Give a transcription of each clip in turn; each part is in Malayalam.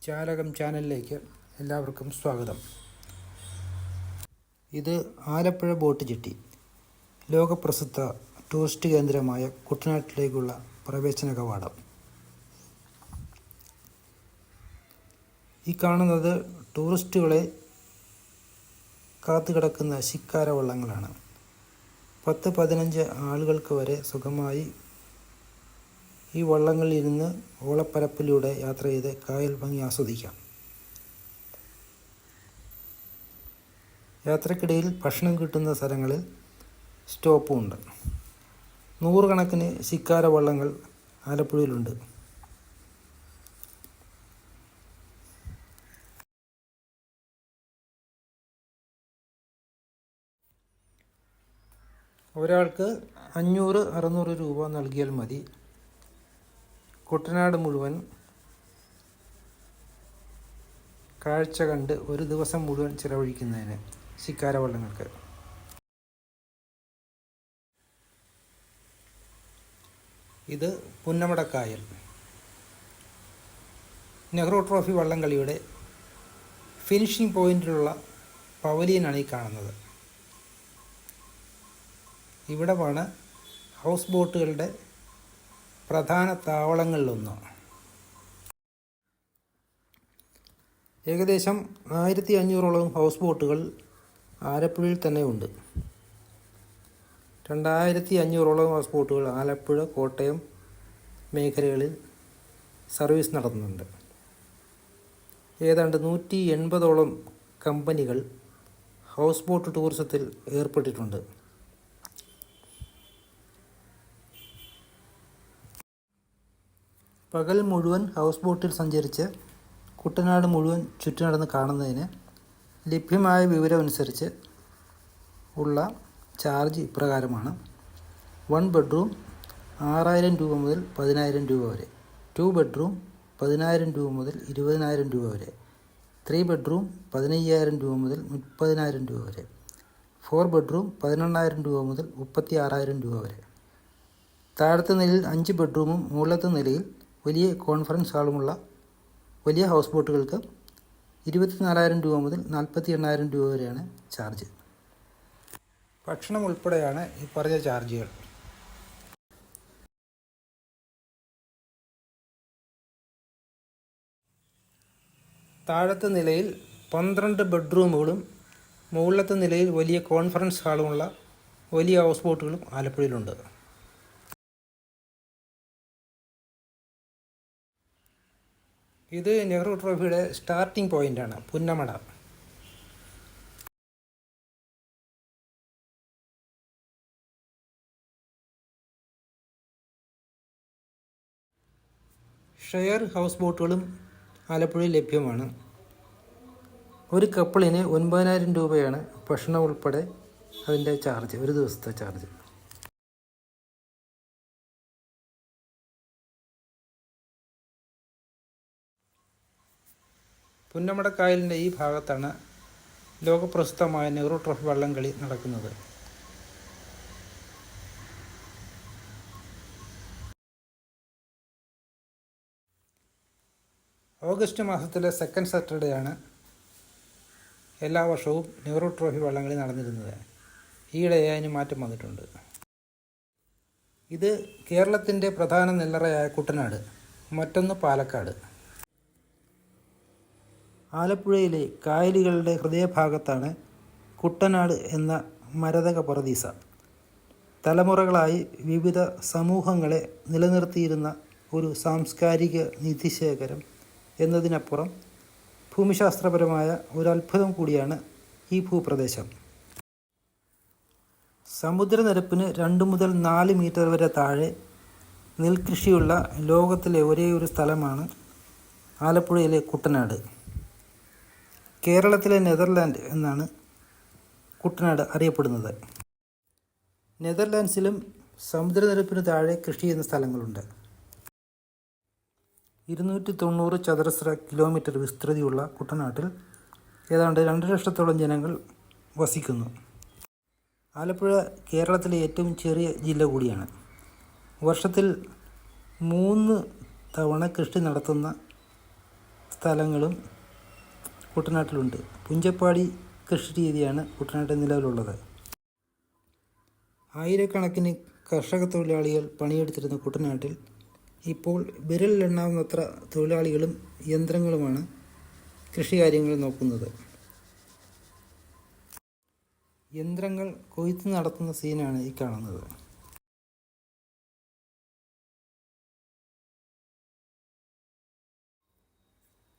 ചാലകം ചാനലിലേക്ക് എല്ലാവർക്കും സ്വാഗതം. ഇത് ആലപ്പുഴ ബോട്ട് ജെട്ടി, ലോകപ്രസിദ്ധ ടൂറിസ്റ്റ് കേന്ദ്രമായ കുട്ടനാട്ടിലേക്കുള്ള പ്രവേശന കവാടം. ഈ കാണുന്നത് ടൂറിസ്റ്റുകളെ കാത്തുകിടക്കുന്ന ശിക്കാര വള്ളങ്ങളാണ്. 10-15 ആളുകൾക്ക് വരെ സുഖമായി ഈ വള്ളങ്ങളിൽ ഇരുന്ന് ഓളപ്പരപ്പിലൂടെ യാത്ര ചെയ്ത് കായൽ ഭംഗി ആസ്വദിക്കാം. യാത്രക്കിടയിൽ ഭക്ഷണം കിട്ടുന്ന സ്ഥലങ്ങളിൽ സ്റ്റോപ്പുമുണ്ട്. 100 കണക്കിന് ശിക്കാര വള്ളങ്ങൾ ആലപ്പുഴയിലുണ്ട്. ഒരാൾക്ക് 500-600 രൂപ നൽകിയാൽ മതി കുട്ടനാട് മുഴുവൻ കാഴ്ച കണ്ട് ഒരു ദിവസം മുഴുവൻ ചിലവഴിക്കുന്നതിന് ശിക്കാര വള്ളങ്ങൾക്ക്. ഇത് പുന്നമടക്കായൽ, നെഹ്റു ട്രോഫി വള്ളംകളിയുടെ ഫിനിഷിംഗ് പോയിന്റിലുള്ള പവലിയനാണ് ഈ കാണുന്നത്. ഇവിടമാണ് ഹൗസ് ബോട്ടുകളുടെ പ്രധാന താവളങ്ങളിലൊന്ന്. ഏകദേശം 1500ഓളം ഹൗസ് ബോട്ടുകൾ ആലപ്പുഴയിൽ തന്നെ ഉണ്ട്. 2500ഓളം ഹൗസ് ബോട്ടുകൾ ആലപ്പുഴ, കോട്ടയം മേഖലകളിൽ സർവീസ് നടത്തുന്നുണ്ട്. ഏതാണ്ട് 180ഓളം കമ്പനികൾ ഹൗസ് ബോട്ട് ടൂറിസത്തിൽ ഏർപ്പെട്ടിട്ടുണ്ട്. പകൽ മുഴുവൻ ഹൗസ് ബോട്ടിൽ സഞ്ചരിച്ച് കുട്ടനാട് മുഴുവൻ ചുറ്റിനടന്ന് കാണുന്നതിന് ലഭ്യമായ വിവരമനുസരിച്ച് ഉള്ള ചാർജ് ഇപ്രകാരമാണ്. 1 ബെഡ്റൂം 6000 രൂപ മുതൽ 10000 രൂപ വരെ, 2 ബെഡ്റൂം 10000 രൂപ മുതൽ 20000 രൂപ വരെ, 3 ബെഡ്റൂം 15000 രൂപ മുതൽ 30000 രൂപ വരെ, 4 ബെഡ്റൂം 18000 രൂപ മുതൽ 36000 രൂപ വരെ. താഴത്തെ നിലയിൽ 5 ബെഡ്റൂമും മുകളിലത്തെ നിലയിൽ വലിയ കോൺഫറൻസ് ഹാളുമുള്ള വലിയ ഹൗസ് ബോട്ടുകൾക്ക് 24000 രൂപ മുതൽ 48000 രൂപ വരെയാണ് ചാർജ്. ഭക്ഷണം ഉൾപ്പെടെയാണ് ഈ പറഞ്ഞ ചാർജുകൾ. താഴത്തെ നിലയിൽ 12 ബെഡ്റൂമുകളും മുകളിലത്തെ നിലയിൽ വലിയ കോൺഫറൻസ് ഹാളുമുള്ള വലിയ ഹൗസ് ബോട്ടുകളും ആലപ്പുഴയിലുണ്ട്. ഇത് നെഹ്റു ട്രോഫിയുടെ സ്റ്റാർട്ടിംഗ് പോയിൻ്റാണ്, പുന്നമട. ഷെയർ ഹൗസ് ബോട്ടുകളും ആലപ്പുഴയിൽ ലഭ്യമാണ്. ഒരു കപ്പിളിന് 9000 രൂപയാണ് ഭക്ഷണം ഉൾപ്പെടെ അതിൻ്റെ ചാർജ്, ഒരു ദിവസത്തെ ചാർജ്. പുന്നമടക്കായലിൻ്റെ ഈ ഭാഗത്താണ് ലോകപ്രസിദ്ധമായ നെഹ്റു ട്രോഫി വള്ളംകളി നടക്കുന്നത്. ഓഗസ്റ്റ് മാസത്തിലെ സെക്കൻഡ് സാറ്റർഡേ ആണ് എല്ലാ വർഷവും നെഹ്റു ട്രോഫി വള്ളംകളി നടന്നിരുന്നത്. ഈയിടെയായി അതിന് മാറ്റം വന്നിട്ടുണ്ട്. ഇത് കേരളത്തിൻ്റെ പ്രധാന നെല്ലറയായ കുട്ടനാട്, മറ്റൊന്ന് പാലക്കാട്. ആലപ്പുഴയിലെ കായലുകളുടെ ഹൃദയഭാഗത്താണ് കുട്ടനാട് എന്ന മരതക പറുദീസ. തലമുറകളായി വിവിധ സമൂഹങ്ങളെ നിലനിർത്തിയിരുന്ന ഒരു സാംസ്കാരിക നിധിശേഖരം എന്നതിനപ്പുറം ഭൂമിശാസ്ത്രപരമായ ഒരു അത്ഭുതം കൂടിയാണ് ഈ ഭൂപ്രദേശം. സമുദ്രനിരപ്പിന് 2 മുതൽ 4 മീറ്റർ വരെ താഴെ നെൽകൃഷിയുള്ള ലോകത്തിലെ ഒരേയൊരു സ്ഥലമാണ് ആലപ്പുഴയിലെ കുട്ടനാട്. കേരളത്തിലെ നെതർലാൻഡ് എന്നാണ് കുട്ടനാട് അറിയപ്പെടുന്നത്. നെതർലാൻഡ്സിലും സമുദ്രനിരപ്പിന് താഴെ കൃഷി ചെയ്യുന്ന സ്ഥലങ്ങളുണ്ട്. 290 ചതുരശ്ര കിലോമീറ്റർ വിസ്തൃതിയുള്ള കുട്ടനാട്ടിൽ ഏതാണ്ട് 2 ലക്ഷത്തോളം ജനങ്ങൾ വസിക്കുന്നു. ആലപ്പുഴ കേരളത്തിലെ ഏറ്റവും ചെറിയ ജില്ല കൂടിയാണ്. വർഷത്തിൽ 3 തവണ കൃഷി നടത്തുന്ന സ്ഥലങ്ങളും കുട്ടനാട്ടിലുണ്ട്. പുഞ്ചപ്പാടി കൃഷി രീതിയാണ് കുട്ടനാട്ടിൽ നിലവിലുള്ളത്. ആയിരക്കണക്കിന് കർഷക തൊഴിലാളികൾ പണിയെടുത്തിരുന്ന കുട്ടനാട്ടിൽ ഇപ്പോൾ വിരലിലെണ്ണാവുന്നത്ര തൊഴിലാളികളും യന്ത്രങ്ങളുമാണ് കൃഷികാര്യങ്ങൾ നോക്കുന്നത്. യന്ത്രങ്ങൾ കൊയ്ത്ത് നടത്തുന്ന സീനാണ് ഈ കാണുന്നത്.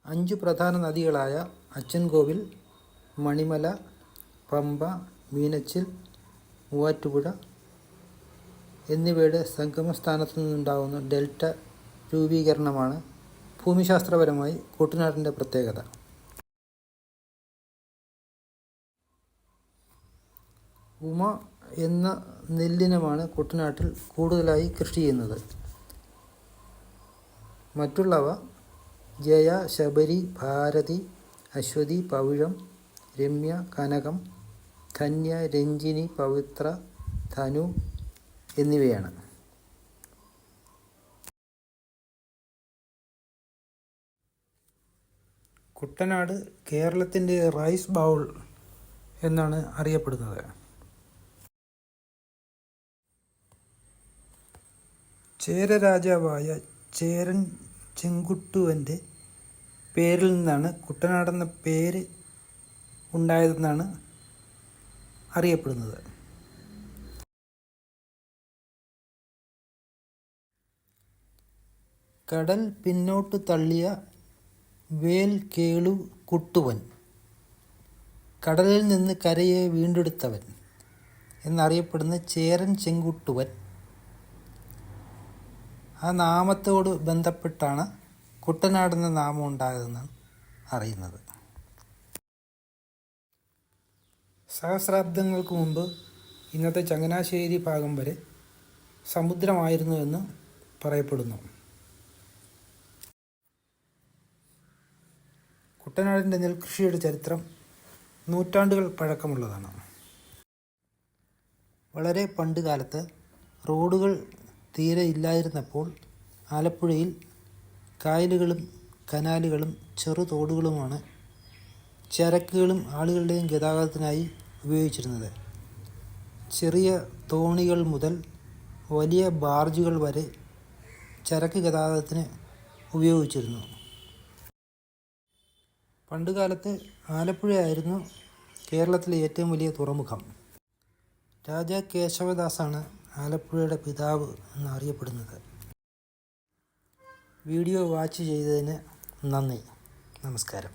അഞ്ചു പ്രധാന നദികളായ അച്ചൻകോവിൽ, മണിമല, പമ്പ, മീനച്ചിൽ, മൂവാറ്റുപുഴ എന്നിവയുടെ സംഗമസ്ഥാനത്തു നിന്നുണ്ടാകുന്ന ഡെൽറ്റ രൂപീകരണമാണ് ഭൂമിശാസ്ത്രപരമായി കുട്ടനാടിൻ്റെ പ്രത്യേകത. ഉമ എന്ന നെല്ലിനമാണ് കുട്ടനാട്ടിൽ കൂടുതലായി കൃഷി ചെയ്യുന്നത്. മറ്റുള്ളവ ജയ, ശബരി, ഭാരതി, അശ്വതി, പവിഴം, രമ്യ, കനകം, ധന്യ, രഞ്ജിനി, പവിത്ര, ധനു എന്നിവയാണ്. കുട്ടനാട് കേരളത്തിൻ്റെ റൈസ് ബൗൾ എന്നാണ് അറിയപ്പെടുന്നത്. ചേര രാജാവായ ചേരൻ ചെങ്കുട്ടുവൻ്റെ പേരിൽ നിന്നാണ് കുട്ടനാടെന്ന പേര് ഉണ്ടായതെന്നാണ് അറിയപ്പെടുന്നത്. കടൽ പിന്നോട്ട് തള്ളിയ വേൽ കേളു കുട്ടുവൻ, കടലിൽ നിന്ന് കരയെ വീണ്ടെടുത്തവൻ എന്നറിയപ്പെടുന്ന ചേരൻ ചെങ്കുട്ടുവൻ, ആ നാമത്തോട് ബന്ധപ്പെട്ടാണ് കുട്ടനാടെന്ന നാമം ഉണ്ടായതെന്നാണ് അറിയുന്നത്. സഹസ്രാബ്ദങ്ങൾക്ക് മുമ്പ് ഇന്നത്തെ ചങ്ങനാശ്ശേരി ഭാഗം വരെ സമുദ്രമായിരുന്നുവെന്ന് പറയപ്പെടുന്നു. കുട്ടനാടിൻ്റെ നെൽകൃഷിയുടെ ചരിത്രം നൂറ്റാണ്ടുകൾ പഴക്കമുള്ളതാണ്. വളരെ പണ്ട് കാലത്ത് റോഡുകൾ തീരെ ഇല്ലായിരുന്നപ്പോൾ ആലപ്പുഴയിൽ കായലുകളും കനാലുകളും ചെറുതോടുകളുമാണ് ചരക്കുകളും ആളുകളുടെയും ഗതാഗതത്തിനായി ഉപയോഗിച്ചിരുന്നത്. ചെറിയ തോണികൾ മുതൽ വലിയ ബാർജുകൾ വരെ ചരക്ക് ഗതാഗതത്തിന് ഉപയോഗിച്ചിരുന്നു. പണ്ടുകാലത്ത് ആലപ്പുഴയായിരുന്നു കേരളത്തിലെ ഏറ്റവും വലിയ തുറമുഖം. രാജാ കേശവദാസാണ് ആലപ്പുഴയുടെ പിതാവ് എന്നറിയപ്പെടുന്നത്. വീഡിയോ വാച്ച് ചെയ്തതിന് നന്ദി. നമസ്കാരം.